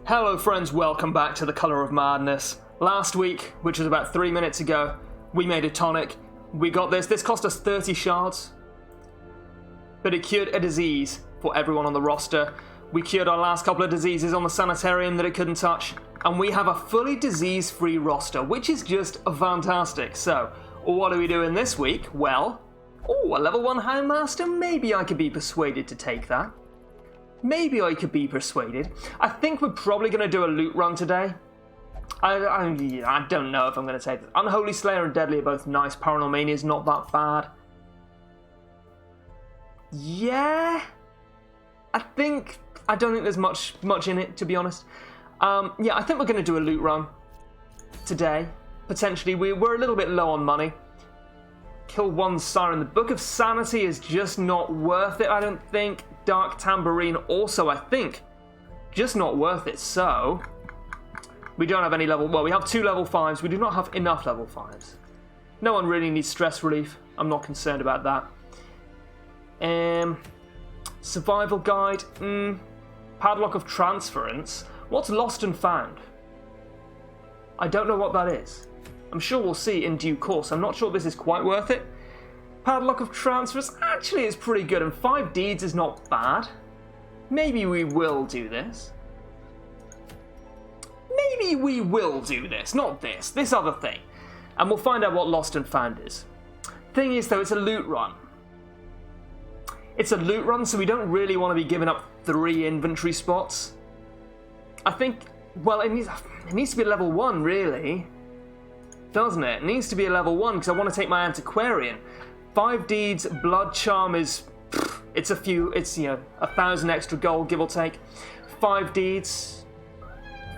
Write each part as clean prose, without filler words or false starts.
Hello friends, welcome back to the Colour of Madness. Last week, which was about 3 minutes ago, we made a tonic. We got this. This cost us 30 shards. But it cured a disease for everyone on the roster. We cured our last couple of diseases on the sanitarium that it couldn't touch. And we have a fully disease-free roster, which is just fantastic. So, what are we doing this week? Well, a level 1 Houndmaster? Maybe I could be persuaded to take that. Maybe I could be persuaded. I think we're probably going to do a loot run today. I don't know if I'm going to take this. Unholy Slayer and Deadly are both nice. Paranormal Mania is not that bad. Yeah. I don't think there's much in it, to be honest. Yeah, I think we're going to do a loot run today. Potentially. We're a little bit low on money. Kill one Siren. The Book of Sanity is just not worth it, I don't think. Dark Tambourine also, I think, just not worth it. So, we don't have any level... Well, we have 2 level 5s. We do not have enough level 5s. No one really needs stress relief. I'm not concerned about that. Survival Guide. Padlock of Transference. What's Lost and Found? I don't know what that is. I'm sure we'll see in due course. I'm not sure this is quite worth it. Padlock of Transference actually is pretty good, and 5 Deeds is not bad. Maybe we will do this. Maybe we will do this. Not this other thing. And we'll find out what Lost and Found is. Thing is, though, it's a loot run. It's a loot run, so we don't really want to be giving up 3 inventory spots. I think, well, it needs to be level 1, really. Doesn't it? It needs to be a level 1, because I want to take my Antiquarian. 5 Deeds, Blood Charm is, it's 1,000 extra gold, give or take. 5 Deeds,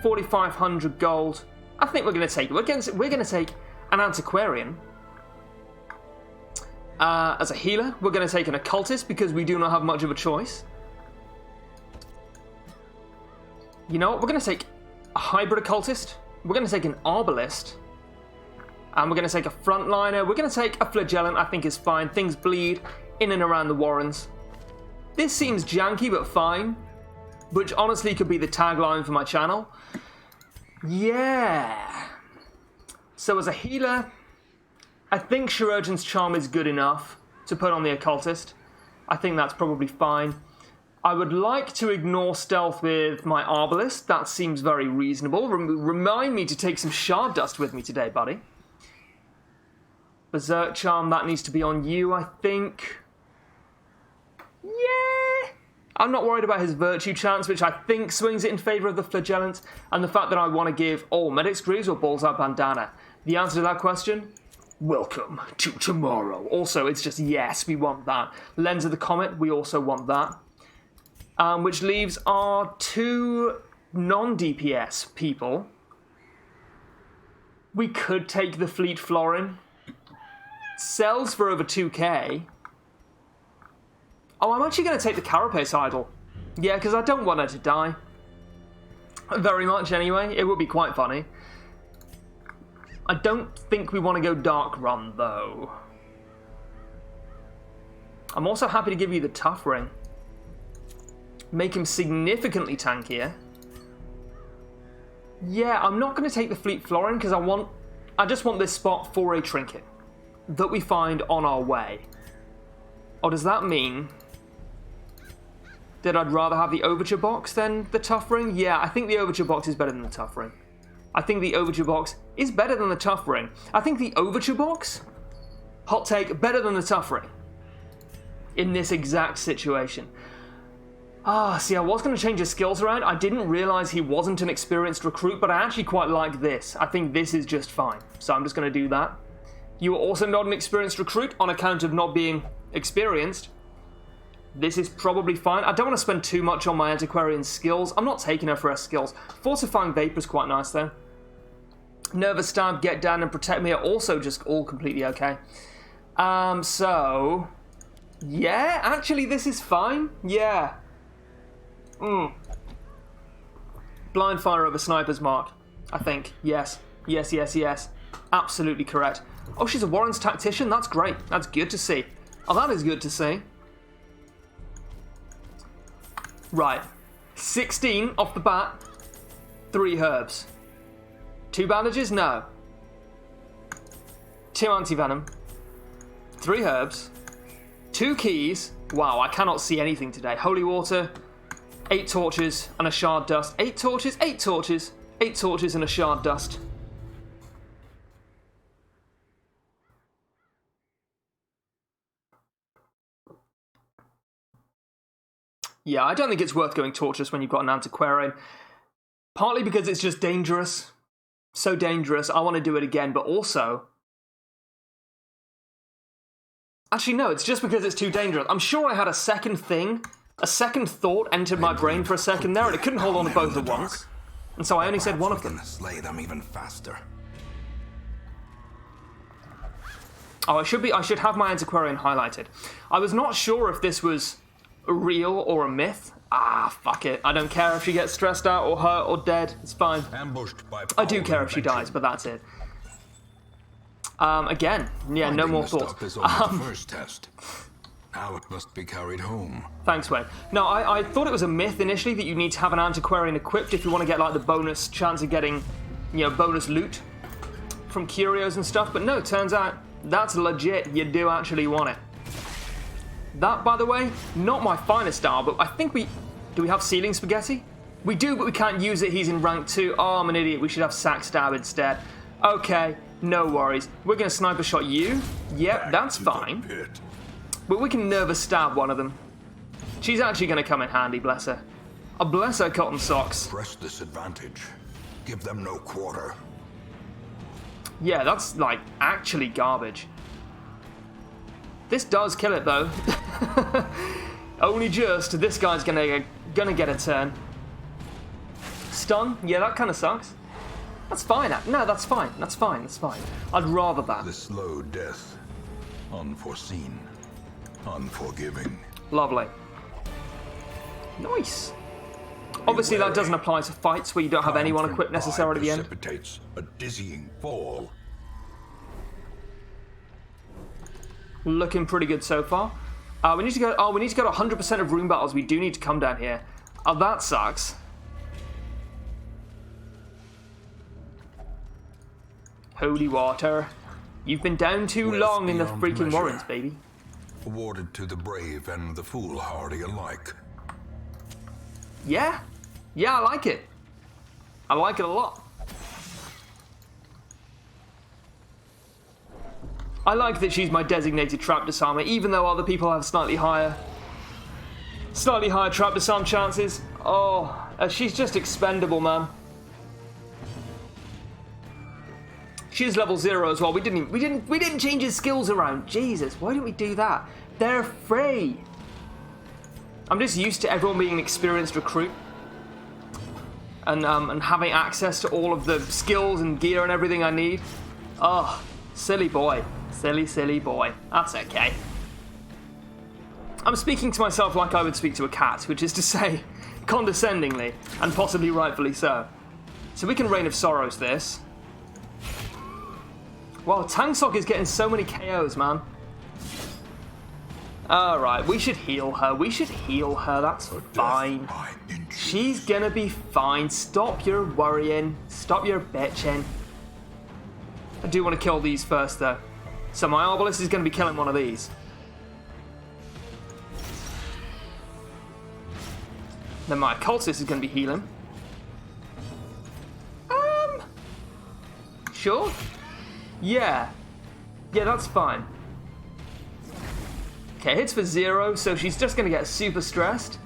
4,500 gold. I think we're going to take it. We're going to take an Antiquarian. As a healer, we're going to take an Occultist because we do not have much of a choice. You know what? We're going to take a Hybrid Occultist. We're going to take an Arbalist. And we're going to take a Frontliner. We're going to take a Flagellant, I think is fine. Things bleed in and around the Warrens. This seems janky, but fine. Which honestly could be the tagline for my channel. Yeah. So as a healer, I think Chirurgeon's Charm is good enough to put on the Occultist. I think that's probably fine. I would like to ignore Stealth with my Arbalist. That seems very reasonable. Remind me to take some Shard Dust with me today, buddy. Berserk Charm, that needs to be on you, I think. Yeah! I'm not worried about his Virtue Chance, which I think swings it in favour of the Flagellant, and the fact that I want to give Medic's Greaves or Bullseye Bandana. The answer to that question? Welcome to tomorrow. Also, it's just yes, we want that. Lens of the Comet, we also want that. Which leaves our 2 non-DPS people. We could take the Fleet Florin. Sells for over 2k. Oh, I'm actually going to take the Carapace Idol. Yeah, because I don't want her to die. Very much, anyway. It would be quite funny. I don't think we want to go Dark Run, though. I'm also happy to give you the Tough Ring. Make him significantly tankier. Yeah, I'm not going to take the Fleet Florin, because I just want this spot for a Trinket that we find on our way. Or does that mean that I'd rather have the Overture Box than the Tough Ring? Yeah, I think the Overture Box is better than the Tough Ring. I think the Overture Box is better than the Tough Ring. I think the Overture Box, hot take, better than the Tough Ring in this exact situation. See, I was going to change his skills around. I didn't realise he wasn't an experienced recruit, but I actually quite like this. I think this is just fine. So I'm just going to do that. You are also not an experienced recruit on account of not being experienced. This is probably fine. I don't want to spend too much on my Antiquarian skills. I'm not taking her for her skills. Fortifying Vapor is quite nice, though. Nervous Stab, Get Down, and Protect Me are also just all completely okay. So... yeah, actually, this is fine. Yeah. Blind Fire over Sniper's Mark, I think. Yes. Yes, yes, yes. Absolutely correct. Oh, she's a Warren's Tactician? That's great. That's good to see. Oh, that is good to see. Right. 16 off the bat. 3 herbs. 2 bandages? No. 2 anti-venom. 3 herbs. 2 keys. Wow, I cannot see anything today. Holy water. 8 torches and a shard dust. 8 torches, 8 torches. 8 torches and a shard dust. Yeah, I don't think it's worth going torturous when you've got an antiquarian. Partly because it's just dangerous. So dangerous, I want to do it again, but also... Actually, no, it's just because it's too dangerous. I'm sure I had a second thing, a second thought entered my brain for a second there, and it couldn't hold on to both at once. And so I only said one of them. Slay them even faster. Oh, I should have my antiquarian highlighted. I was not sure if this was real or a myth. Ah, fuck it. I don't care if she gets stressed out or hurt or dead. It's fine. Ambushed by I do care if she dies, but that's it. Again, yeah, no more thoughts. Is only the first test. Now it must be carried home. Thanks, Wayne. No, I thought it was a myth initially that you need to have an antiquarian equipped if you want to get like the bonus chance of getting, bonus loot from curios and stuff. But no, turns out that's legit. You do actually want it. That, by the way, not my finest style, but I think do we have ceiling spaghetti? We do, but we can't use it. He's in rank 2. Oh, I'm an idiot. We should have sack stab instead. Okay, no worries. We're going to sniper shot you. Yep, that's fine. But we can nervous stab one of them. She's actually going to come in handy, bless her. Oh, bless her cotton socks. Press this advantage. Give them no quarter. Yeah, that's, like, actually garbage. This does kill it, though. Only just. This guy's gonna get a turn. Stun? Yeah, that kind of sucks. That's fine. No, that's fine. That's fine. That's fine. I'd rather that. The slow death. Unforeseen. Unforgiving. Lovely. Nice. Obviously, that doesn't apply to fights where you don't have anyone equipped necessarily at the end. Precipitates a dizzying fall. Looking pretty good so far. We need to go. Oh, we need to go to 100% of room battles. We do need to come down here. Oh, that sucks. Holy water. You've been down too long in the freaking warrens, baby. Awarded to the brave and the foolhardy alike. Yeah. Yeah, I like it. I like it a lot. I like that she's my designated trap disarmer, even though other people have slightly higher trap disarm chances. Oh, she's just expendable, man. She's level 0 as well. We didn't change his skills around. Jesus, why didn't we do that? They're free. I'm just used to everyone being an experienced recruit and having access to all of the skills and gear and everything I need. Oh, silly boy. Silly boy. That's okay. I'm speaking to myself like I would speak to a cat, which is to say, condescendingly, and possibly rightfully so. So we can Reign of Sorrows this. Wow, Tangsok is getting so many KOs, man. Alright, we should heal her. That's fine. She's gonna be fine. Stop your worrying. Stop your bitching. I do want to kill these first, though. So my Arbalest is going to be killing one of these. Then my Cultist is going to be healing. Sure? Yeah. Yeah, that's fine. Okay, hits for 0, so she's just going to get super stressed.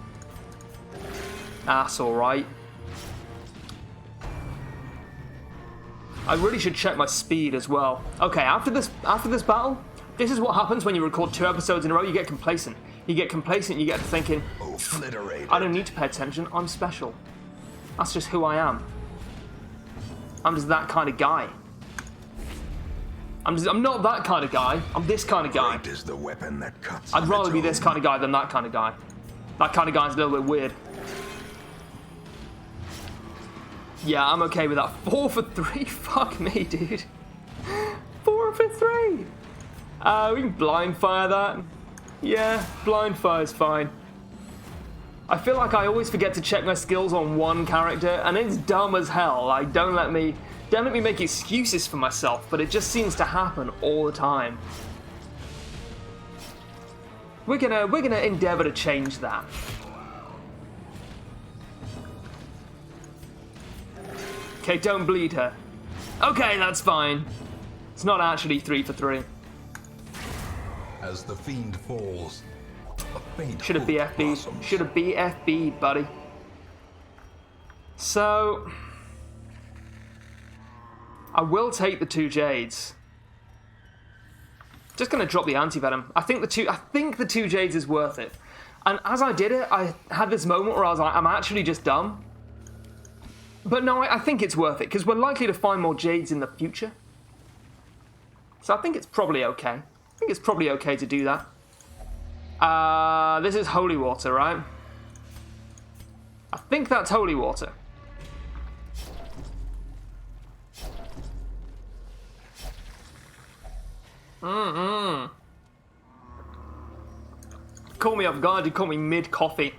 That's alright. I really should check my speed as well. Okay, after this battle, this is what happens when you record 2 episodes in a row. You get complacent. You get to thinking, I don't need to pay attention, I'm special. That's just who I am. I'm just that kind of guy. I'm not that kind of guy, I'm this kind of guy. Is the weapon that cuts I'd rather be this kind of guy than that kind of guy. That kind of guy's a little bit weird. Yeah, I'm okay with that. 4 for 3? Fuck me, dude. 4 for 3! We can blind fire that. Yeah, blind fire's fine. I feel like I always forget to check my skills on one character, and it's dumb as hell. Like, don't let me make excuses for myself, but it just seems to happen all the time. We're gonna endeavor to change that. Okay, don't bleed her. Okay, that's fine. It's not actually 3 for 3. As the fiend falls, a faint Should have hope BFB. blossoms. Should have BFB, buddy. So I will take the 2 Jades. Just gonna drop the anti-venom. I think the two Jades is worth it. And as I did it, I had this moment where I was like, I'm actually just dumb. But no, I think it's worth it, because we're likely to find more Jades in the future. So I think it's probably okay. I think it's probably okay to do that. This is holy water, right? I think that's holy water. Call me off guard, you call me mid-coffee.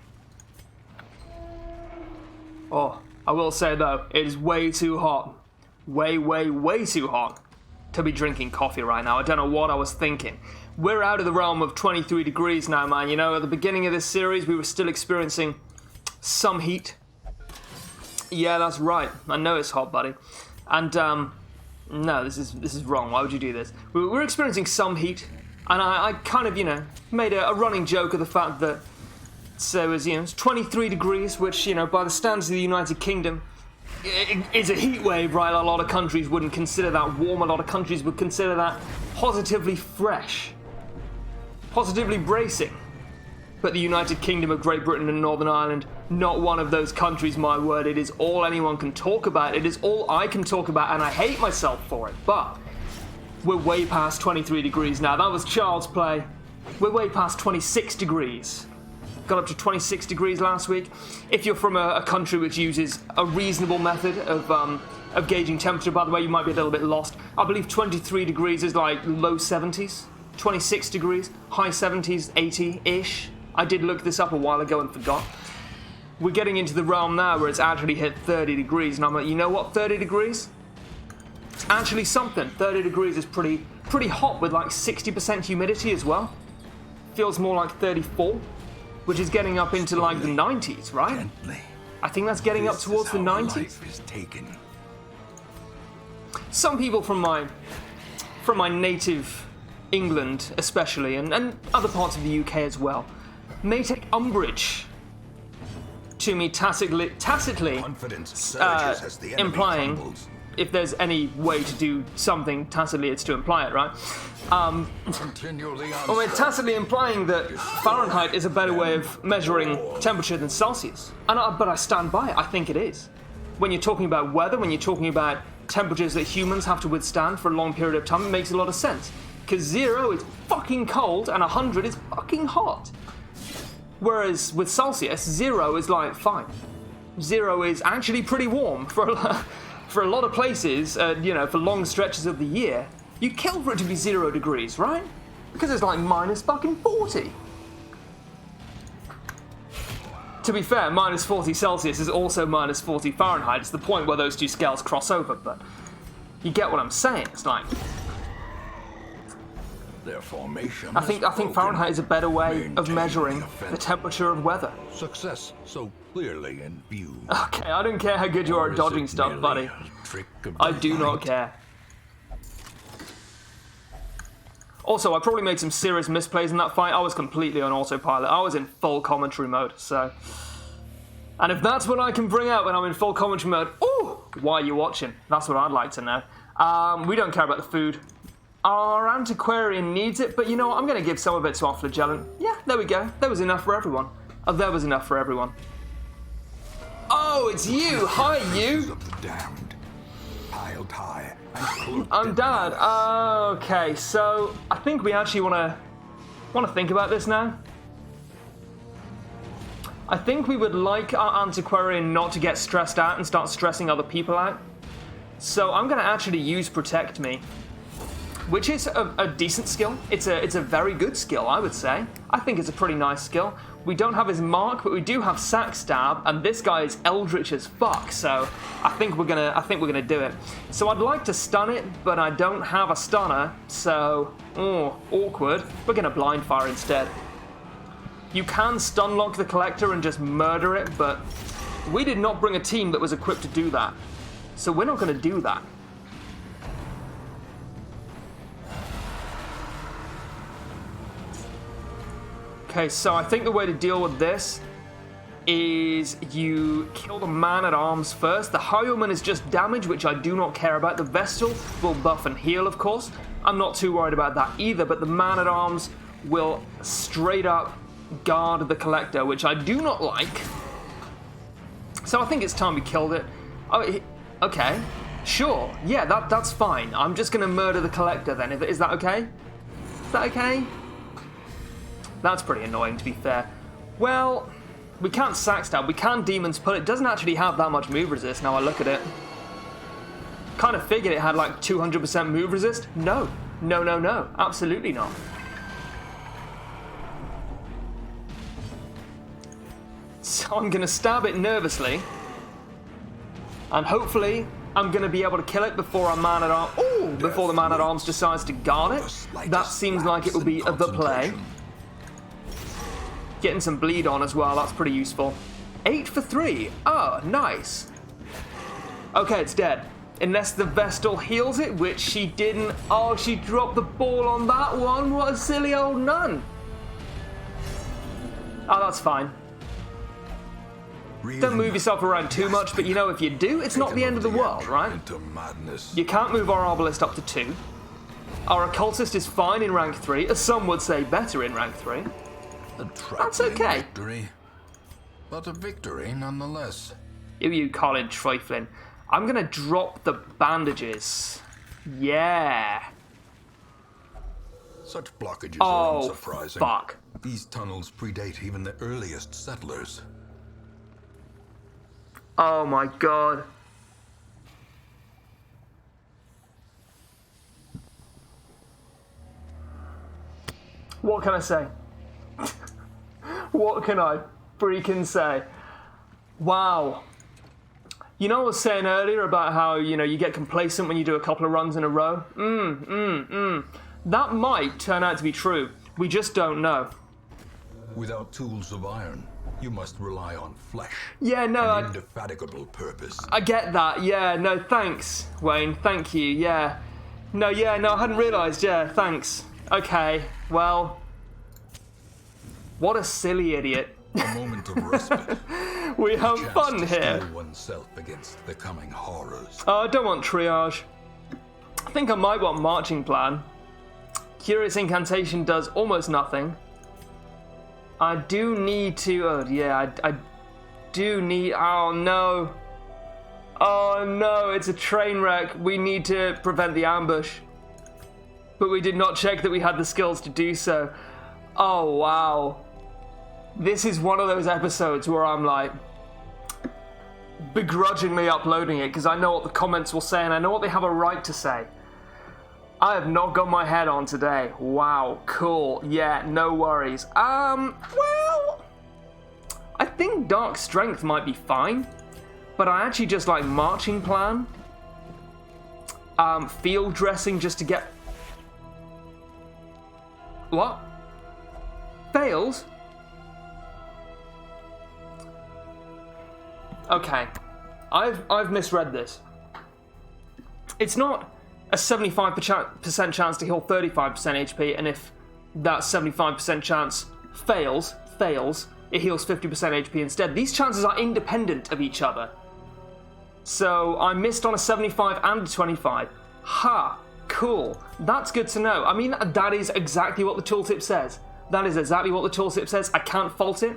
Oh, I will say though, it is way too hot. Way, way, way too hot to be drinking coffee right now. I don't know what I was thinking. We're out of the realm of 23 degrees now, man. You know, at the beginning of this series, we were still experiencing some heat. Yeah, that's right. I know it's hot, buddy. And, no, this is wrong. Why would you do this? We're experiencing some heat, and I kind of, you know, made a running joke of the fact that so it's 23 degrees, which, you know, by the standards of the United Kingdom, is a heat wave, right? A lot of countries wouldn't consider that warm. A lot of countries would consider that positively fresh, positively bracing. But the United Kingdom of Great Britain and Northern Ireland, not one of those countries, my word. It is all anyone can talk about. It is all I can talk about, and I hate myself for it. But we're way past 23 degrees now. That was child's play. We're way past 26 degrees. Got up to 26 degrees last week. If you're from a country which uses a reasonable method of gauging temperature, by the way, you might be a little bit lost. I believe 23 degrees is like low 70s. 26 degrees, high 70s, 80-ish. I did look this up a while ago and forgot. We're getting into the realm now where it's actually hit 30 degrees, and I'm like, you know what, 30 degrees? It's actually something. 30 degrees is pretty hot with like 60% humidity as well. Feels more like 34. Which is getting up into like the 90s, right? Gently. I think that's getting up towards the 90s. Life is taken. Some people from my native England, especially, and other parts of the UK as well, may take umbrage to me tacitly Confidence surges as the enemy implying, crumbles. if there's any way to do something tacitly, it's to imply it, right? Continually Well, we're tacitly implying that Fahrenheit is a better way of measuring temperature than Celsius. But I stand by it. I think it is. When you're talking about weather, when you're talking about temperatures that humans have to withstand for a long period of time, it makes a lot of sense. Because 0 is fucking cold and 100 is fucking hot. Whereas with Celsius, 0 is like fine. 0 is actually pretty warm for a lot of places, for long stretches of the year. You'd kill for it to be 0 degrees, right? Because it's like minus fucking 40. To be fair, minus 40 Celsius is also minus 40 Fahrenheit. It's the point where those two scales cross over, but you get what I'm saying. It's like, Their formation I think Fahrenheit is a better way of Maintain measuring the offensive. the temperature of weather. Success so clearly in view. Okay, I don't care how good you are Or at is dodging it stuff, merely buddy. a trick of I the do not light? care. Also, I probably made some serious misplays in that fight. I was completely on autopilot. I was in full commentary mode, so... And if that's what I can bring out when I'm in full commentary mode, ooh, why are you watching? That's what I'd like to know. We don't care about the food. Our antiquarian needs it, but you know what? I'm going to give some of it to our flagellant. Yeah, there we go. There was enough for everyone. Oh, there was enough for everyone. Oh, it's you! Hi, you! Of the damned, piled high and cloaked I'm in Dad. malice. Okay, so I think we actually want to think about this now. I think we would like our antiquarian not to get stressed out and start stressing other people out. So I'm going to actually use Protect Me, which is a decent skill. It's a very good skill, I would say. I think it's a pretty nice skill. We don't have his mark, but we do have sack stab, and this guy is eldritch as fuck. So I think we're gonna do it. So I'd like to stun it, but I don't have a stunner. So awkward. We're gonna blind fire instead. You can stun lock the collector and just murder it, but we did not bring a team that was equipped to do that. So we're not gonna do that. Okay, so I think the way to deal with this is you kill the man-at-arms first. The highwayman is just damage, which I do not care about. The Vestal will buff and heal, of course. I'm not too worried about that either, but the man-at-arms will straight up guard the collector, which I do not like. So I think it's time we killed it. Oh, okay. Sure. Yeah, that's fine. I'm just going to murder the collector then. Is that okay? Is that okay? That's pretty annoying, to be fair. Well, we can't sack stab. We can demon's pull. It doesn't actually have that much move resist now I look at it. Kind of figured it had like 200% move resist. No. No, no, no. Absolutely not. So I'm going to stab it nervously. And hopefully I'm going to be able to kill it before our man-at-arms... Ooh! Before the man-at-arms decides to guard it. That seems like it will be the play. Getting some bleed on as well, that's pretty useful. 8 for 3. Oh, nice. Okay, it's dead. Unless the Vestal heals it, which she didn't. Oh, she dropped the ball on that one. What a silly old nun. Oh, that's fine. Don't move yourself around too much, but you know, if you do, it's not the end of the world, right? You can't move our Arbalist up to 2. Our Occultist is fine in rank 3, as some would say better in rank 3. That's okay. Victory, but a victory nonetheless. You Colin trifling. I'm gonna drop the bandages. Yeah. Such blockages are unsurprising. Fuck. These tunnels predate even the earliest settlers. Oh my god. What can I say? What can I freaking say? Wow. You know, I was saying earlier about how, you get complacent when you do a couple of runs in a row? That might turn out to be true. We just don't know. Without tools of iron, you must rely on flesh. Yeah, no, an indefatigable purpose. I get that. Yeah, no, thanks, Wayne. Thank you. Yeah. No, I hadn't realised. Yeah, thanks. Okay, well... What a silly idiot. A moment of respite. We have fun here. Steel oneself against the coming horrors. Oh, I don't want triage. I think I might want marching plan. Curious incantation does almost nothing. I do need to... Oh, yeah, I do need... Oh, no. Oh, no, it's a train wreck. We need to prevent the ambush. But we did not check that we had the skills to do so. Oh, wow. This is one of those episodes where I'm like begrudgingly uploading it because I know what the comments will say and I know what they have a right to say. I have not got my head on today. Wow, cool. Yeah, no worries. Well, I think Dark Strength might be fine, but I actually just like Marching Plan. Field Dressing just to get... What? Fails? Okay, I've misread this. It's not a 75% chance to heal 35% HP, and if that 75% chance fails, it heals 50% HP instead. These chances are independent of each other. So I missed on a 75 and a 25. Ha, cool. That's good to know. I mean, that is exactly what the tooltip says. That is exactly what the tooltip says. I can't fault it.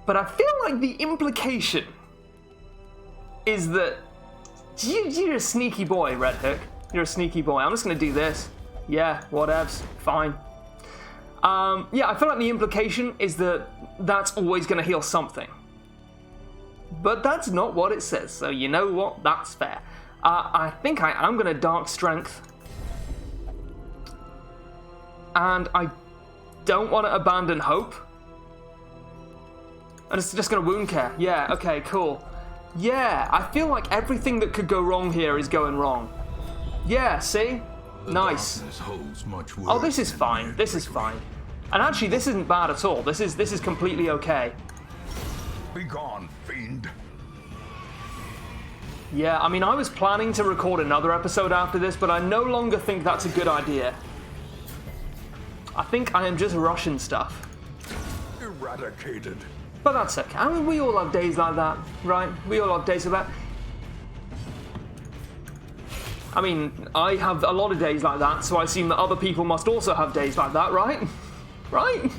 But I feel like the implication is that you're a sneaky boy, Red Hook. You're a sneaky boy. I'm just going to do this. Yeah, whatevs. Fine. Yeah, I feel like the implication is that that's always going to heal something. But that's not what it says, so you know what? That's fair. I think I am going to Dark Strength. And I don't want to abandon hope. And it's just gonna wound care. Yeah, okay, cool. Yeah, I feel like everything that could go wrong here is going wrong. Yeah, see? Nice. Oh, this is fine. This is fine. And actually, this isn't bad at all. This is completely okay. Be gone, fiend. Yeah, I mean, I was planning to record another episode after this, but I no longer think that's a good idea. I think I am just rushing stuff. Eradicated. But that's okay. I mean, we all have days like that, right? We all have days like that. I mean, I have a lot of days like that, so I assume that other people must also have days like that, right? Right?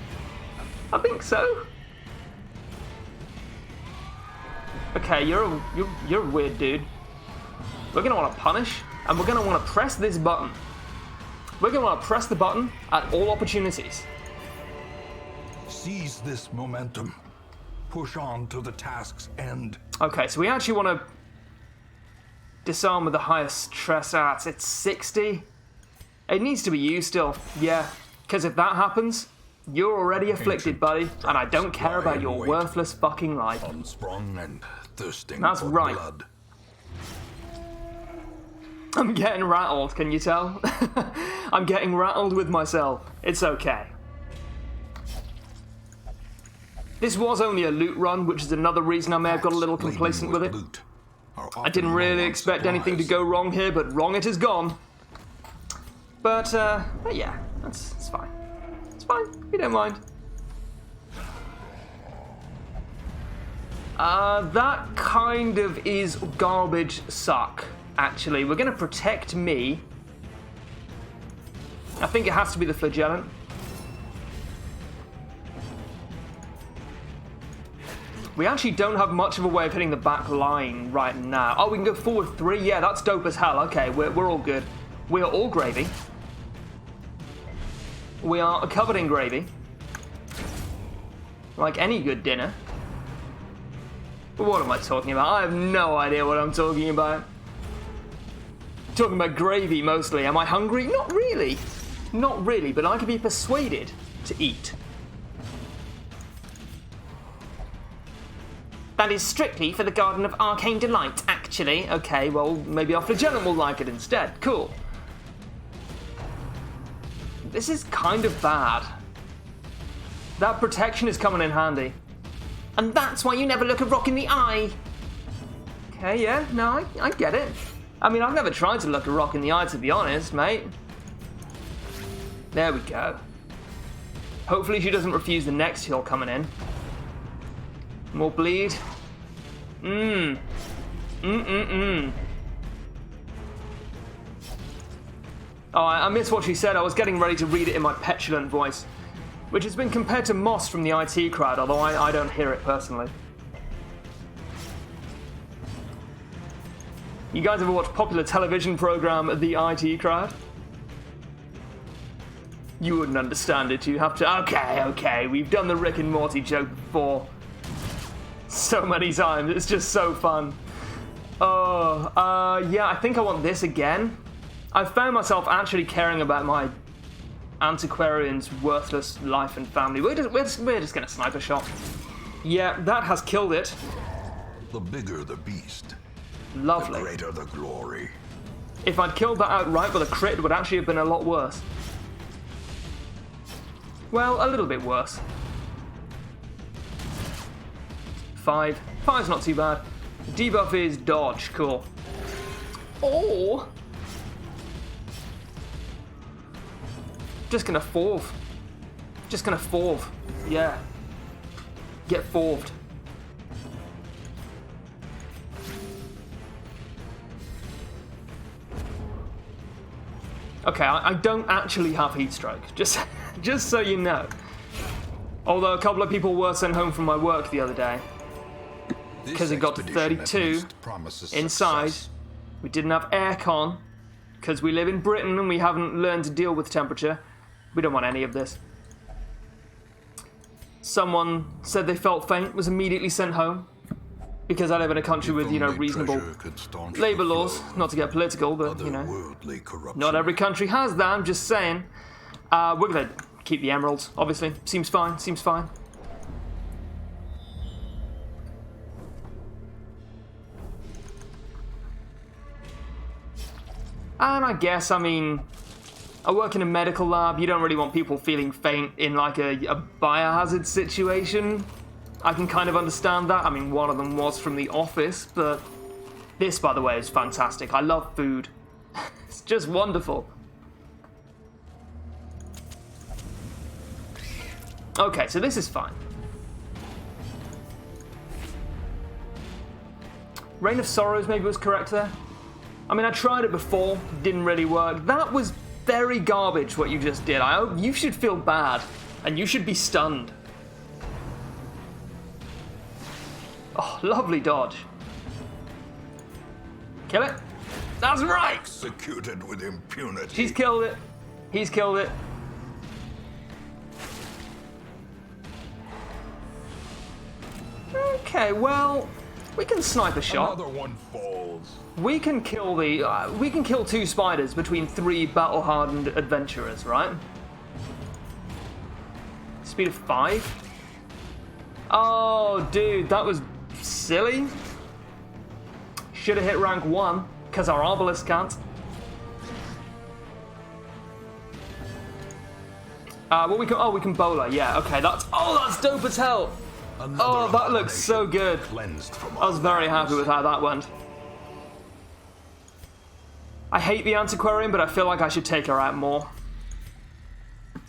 I think so. Okay, you're a weird dude. We're gonna want to punish, and we're gonna want to press this button. We're gonna want to press the button at all opportunities. Seize this momentum. Push on to the task's end. Okay, so we actually want to disarm with the highest stress at. It's 60. It needs to be you still. Yeah, because if that happens, you're already afflicted, buddy, and I don't care about your worthless fucking life. Unsprung and thirsting That's for right. blood. I'm getting rattled, can you tell? I'm getting rattled with myself. It's okay. This was only a loot run, which is another reason I may have got a little complacent with it. I didn't really expect anything to go wrong here, but wrong it has gone. But yeah, it's fine. It's fine, we don't mind. That kind of is garbage suck, actually. We're going to protect me. I think it has to be the flagellant. We actually don't have much of a way of hitting the back line right now. Oh, we can go forward 3? Yeah, that's dope as hell. Okay, we're all good. We are all gravy. We are covered in gravy. Like any good dinner. What am I talking about? I have no idea what I'm talking about. Talking about gravy mostly. Am I hungry? Not really. Not really, but I can be persuaded to eat. That is strictly for the Garden of Arcane Delight, actually. Okay, well, maybe our flagellant will like it instead. Cool. This is kind of bad. That protection is coming in handy. And that's why you never look a rock in the eye. Okay, yeah, no, I get it. I mean, I've never tried to look a rock in the eye, to be honest, mate. There we go. Hopefully she doesn't refuse the next heal coming in. More bleed. Oh, I missed what she said. I was getting ready to read it in my petulant voice, which has been compared to Moss from the IT crowd, although I don't hear it personally. You guys ever watch popular television program The IT Crowd? You wouldn't understand it. You have to... Okay, we've done the Rick and Morty joke before. So many times. It's just so fun. Oh, yeah, I think I want this again. I found myself actually caring about my antiquarian's worthless life and family. We're just gonna sniper shot. Yeah, that has killed it. The bigger the beast, Lovely. the greater the glory. If I'd killed that outright with a crit, it would actually have been a lot worse. Well, a little bit worse. 5. 5's not too bad. Debuff is dodge. Cool. Oh! Just gonna forv. Just gonna forv. Yeah. Get forved. Okay, I don't actually have heat stroke. Just so you know. Although a couple of people were sent home from my work the other day. Because it got to 32 inside. We didn't have aircon. Because we live in Britain and we haven't learned to deal with temperature. We don't want any of this. Someone said they felt faint, was immediately sent home. Because I live in a country with, you know, reasonable labour laws. Not to get political, but, you know. Not every country has that, I'm just saying. We're going to keep the emeralds, obviously. Seems fine, seems fine. And I guess, I mean, I work in a medical lab. You don't really want people feeling faint in like a biohazard situation. I can kind of understand that. I mean, one of them was from The Office, but this, by the way, is fantastic. I love food. It's just wonderful. Okay, so this is fine. Reign of Sorrows maybe was correct there. I mean, I tried it before, didn't really work. That was very garbage what you just did. I hope you should feel bad, and you should be stunned. Oh, lovely dodge. Kill it. That's right! Executed with impunity. She's killed it. He's killed it. Okay, well, we can snipe a shot. Another one falls. We can kill we can kill 2 spiders between 3 battle-hardened adventurers, right? Speed of 5. Oh, dude, that was silly. Should have hit rank 1 because our Arbalest can't. Well, we can bowler. Yeah, okay. That's dope as hell. Oh, that looks so good. I was very happy with how that went. I hate the Antiquarian, but I feel like I should take her out more.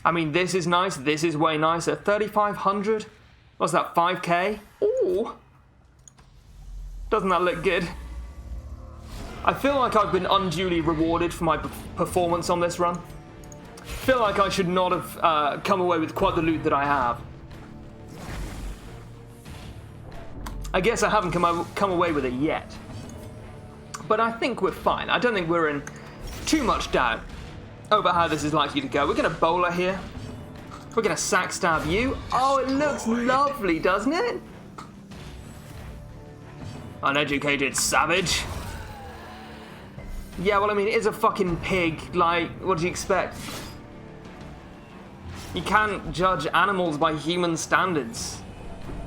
I mean, this is nice. This is way nicer. 3,500? What's that, 5k? Ooh. Doesn't that look good? I feel like I've been unduly rewarded for my performance on this run. I feel like I should not have come away with quite the loot that I have. I guess I haven't come away with it yet. But I think we're fine. I don't think we're in too much doubt over how this is likely to go. We're going to bowler here. We're going to sack stab you. Oh, it looks lovely, doesn't it? Uneducated savage. Yeah, well, I mean, it is a fucking pig. Like, what do you expect? You can't judge animals by human standards.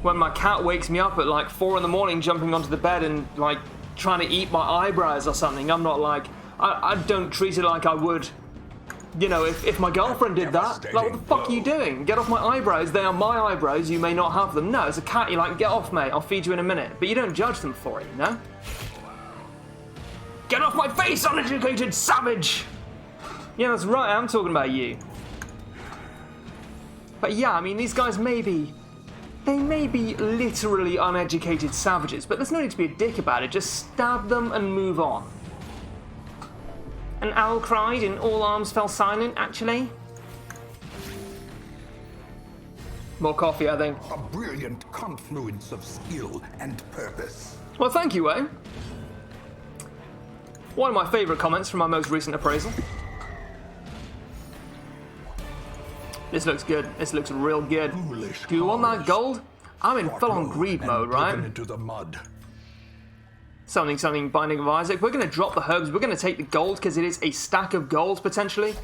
When my cat wakes me up at like 4 in the morning jumping onto the bed and like trying to eat my eyebrows or something, I'm not like, I don't treat it like I would, you know, if my girlfriend did that. Like, what the fuck are you doing? Get off my eyebrows, they are my eyebrows, you may not have them. No, it's a cat, you're like, get off mate, I'll feed you in a minute. But you don't judge them for it, you know? Get off my face, uneducated savage! Yeah, that's right, I'm talking about you. But yeah, I mean, these guys they may be literally uneducated savages, but there's no need to be a dick about it. Just stab them and move on. An owl cried and all arms fell silent, actually. More coffee, I think. A brilliant confluence of skill and purpose. Well, thank you, Wayne. One of my favourite comments from my most recent appraisal. This looks good. This looks real good. Do you want that gold? I'm in full-on greed mode, right? Into the mud. Something, Binding of Isaac. We're going to drop the herbs. We're going to take the gold because it is a stack of gold, potentially.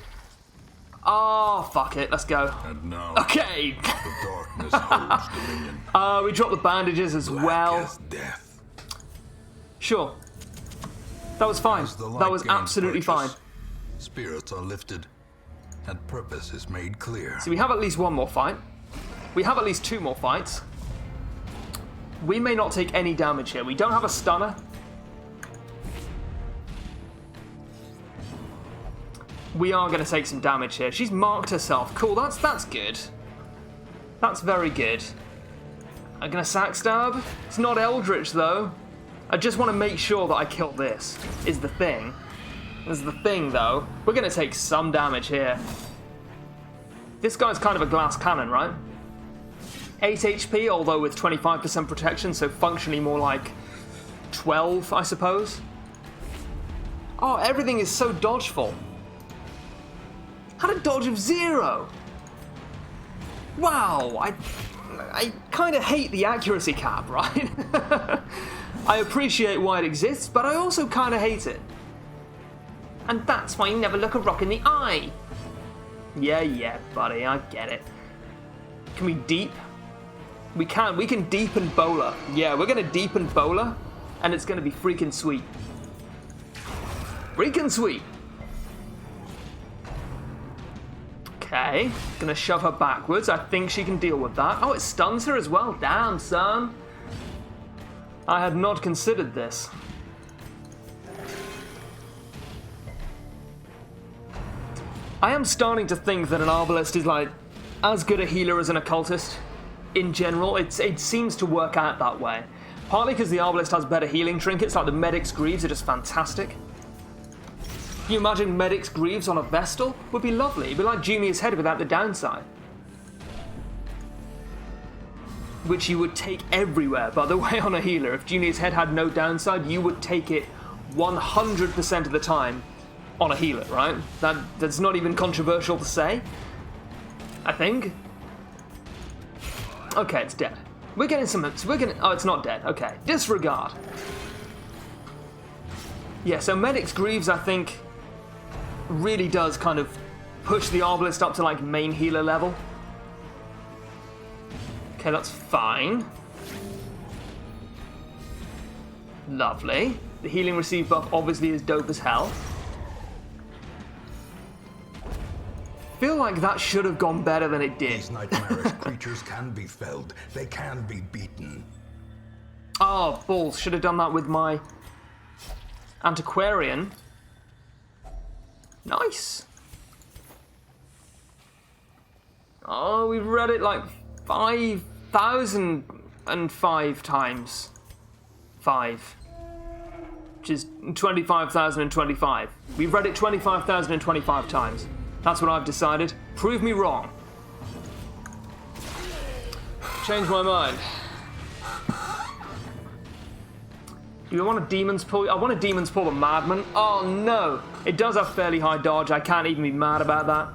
Oh, fuck it. Let's go. And now, okay. the darkness holds dominion. We drop the bandages as well. As death. Sure. That was fine. That was absolutely fine. Spirits are lifted. And purpose is made clear. So we have at least one more fight. We have at least 2 more fights. We may not take any damage here. We don't have a stunner. We are going to take some damage here. She's marked herself. Cool, that's good. That's very good. I'm going to sack stab. It's not Eldritch, though. I just want to make sure that I kill this, is the thing. This is the thing, though. We're going to take some damage here. This guy's kind of a glass cannon, right? 8 HP, although with 25% protection, so functionally more like 12, I suppose. Oh, everything is so dodgeful. Had a dodge of 0. Wow, I kind of hate the accuracy cap, right? I appreciate why it exists, but I also kind of hate it. And that's why you never look a rock in the eye. Yeah, buddy, I get it. Can we deep? We can deepen bowler. Yeah, we're gonna deepen bowler, and it's gonna be freaking sweet. Freaking sweet. Okay, gonna shove her backwards. I think she can deal with that. Oh, it stuns her as well. Damn, son. I had not considered this. I am starting to think that an Arbalest is like as good a healer as an occultist. In general, it seems to work out that way. Partly because the Arbalest has better healing trinkets, like the Medic's Greaves are just fantastic. Can you imagine Medic's Greaves on a Vestal? Would be lovely. It'd be like Junior's Head without the downside. Which you would take everywhere, by the way, on a healer. If Junior's Head had no downside, you would take it 100% of the time on a healer, right? That's not even controversial to say, I think. Okay, it's dead. We're getting some... Oh, it's not dead. Okay, disregard. Yeah, so Medic's Greaves, I think, really does kind of push the Arbalest up to, like, main healer level. Okay, that's fine. Lovely. The healing receive buff obviously is dope as hell. Feel like that should have gone better than it did. These nightmarish creatures can be felled. They can be beaten. Oh, balls. Should have done that with my Antiquarian. Nice. Oh, we've read it like 5,005 times. 5. Which is 25,025. We've read it 25,025 times. That's what I've decided. Prove me wrong. Change my mind. Do I want a Demon's Pull? I want a Demon's Pull the Madman. Oh no! It does have fairly high dodge. I can't even be mad about that.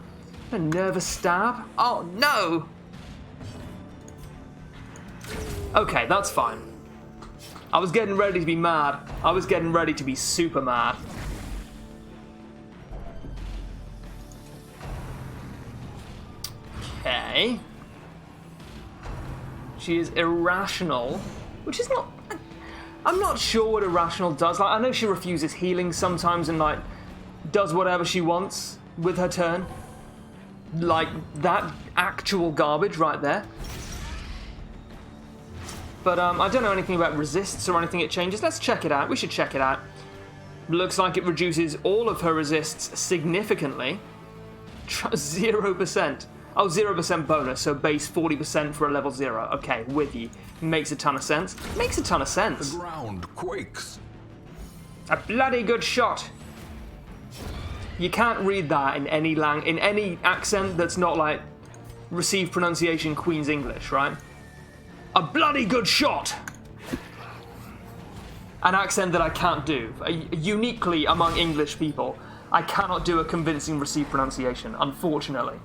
A Nervous Stab? Oh no! Okay, that's fine. I was getting ready to be mad. I was getting ready to be super mad. Okay. She is irrational, which is not... I'm not sure what irrational does. Like, I know she refuses healing sometimes and, like, does whatever she wants with her turn. Like, that actual garbage right there. But, I don't know anything about resists or anything it changes. Let's check it out. We should check it out. Looks like it reduces all of her resists significantly. 0%. Oh, 0% bonus, so base 40% for a level 0. Okay, with you. Makes a ton of sense. Makes a ton of sense. The ground quakes. A bloody good shot. You can't read that in any accent that's not like received pronunciation Queen's English, right? A bloody good shot. An accent that I can't do. Uniquely among English people, I cannot do a convincing received pronunciation, unfortunately.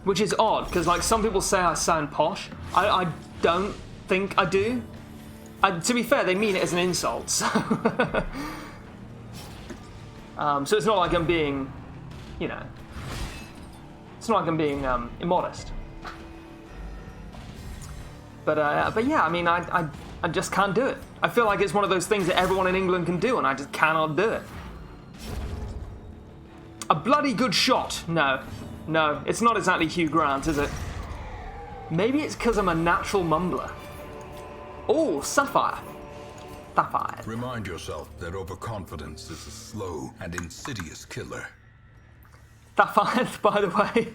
Which is odd, because like some people say I sound posh. I don't think I do. To be fair, they mean it as an insult. So, so it's not like I'm being, you know, it's not like I'm being immodest. But yeah, I mean, I just can't do it. I feel like it's one of those things that everyone in England can do, and I just cannot do it. A bloody good shot. No, it's not exactly Hugh Grant, is it? Maybe it's because I'm a natural mumbler. Oh, Sapphire. Sapphire. Remind yourself that overconfidence is a slow and insidious killer. Sapphire, by the way.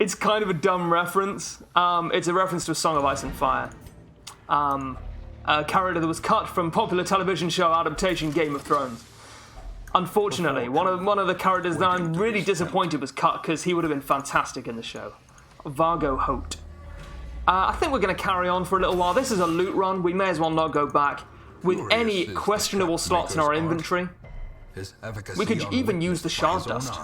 It's kind of a dumb reference. It's a reference to A Song of Ice and Fire. A character that was cut from popular television show adaptation Game of Thrones. Unfortunately, one of the characters that I'm really disappointed was cut because he would have been fantastic in the show. Vargo Holt. I think we're going to carry on for a little while. This is a loot run. We may as well not go back with any questionable slots in our inventory. We could even use the shard dust.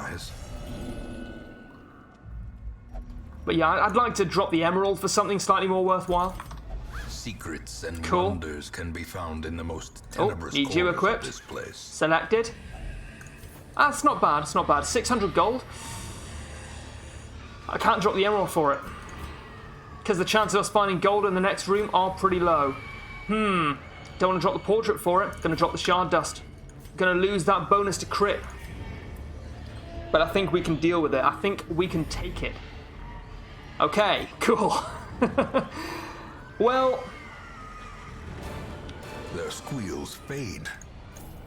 But yeah, I'd like to drop the emerald for something slightly more worthwhile. Secrets and wonders can be found in the most tenebrous need you equipped. Of this place. Selected. It's not bad, it's not bad. 600 gold. I can't drop the emerald for it. Because the chances of us finding gold in the next room are pretty low. Don't want to drop the portrait for it. Gonna drop the shard dust. Gonna lose that bonus to crit. but I think we can deal with it. I think we can take it. Okay, cool. Well... Their squeals fade.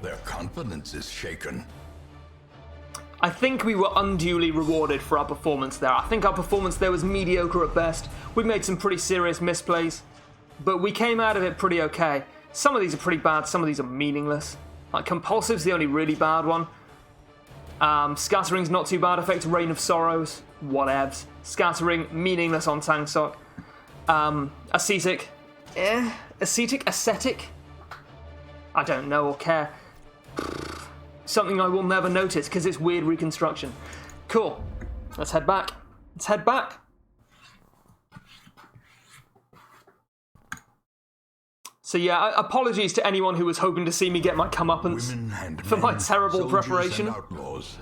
Their confidence is shaken. I think we were unduly rewarded for our performance there. I think our performance there was mediocre at best. We made some pretty serious misplays, but we came out of it pretty okay. Some of these are pretty bad, some of these are meaningless. Like, Compulsive's the only really bad one. Scattering's not too bad. Effect Rain of Sorrows, whatevs. Scattering, meaningless on Tangsok. Ascetic, Ascetic? I don't know or care. Something I will never notice because it's weird reconstruction. Cool. Let's head back. Let's head back. So yeah, apologies to anyone who was hoping to see me get my comeuppance for my terrible preparation. Outlaws,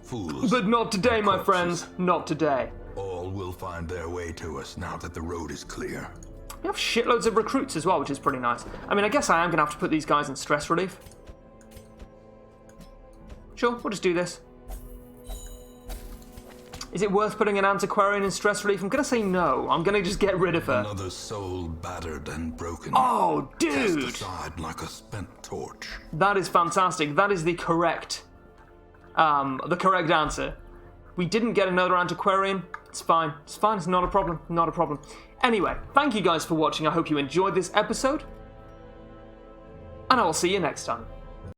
fools, but not today, my friends. Not today. All will find their way to us now that the road is clear. We have shitloads of recruits as well, which is pretty nice. I mean, I guess I am going to have to put these guys in stress relief. Sure, we'll just do this. Is it worth putting an antiquarian in stress relief? I'm going to say no. I'm going to just get rid of her. Another soul battered and broken. Oh, dude! Cast aside like a spent torch. That is fantastic. That is the correct answer. We didn't get another antiquarian. It's fine. It's fine. It's not a problem. Not a problem. Anyway, thank you guys for watching. I hope you enjoyed this episode. And I will see you next time.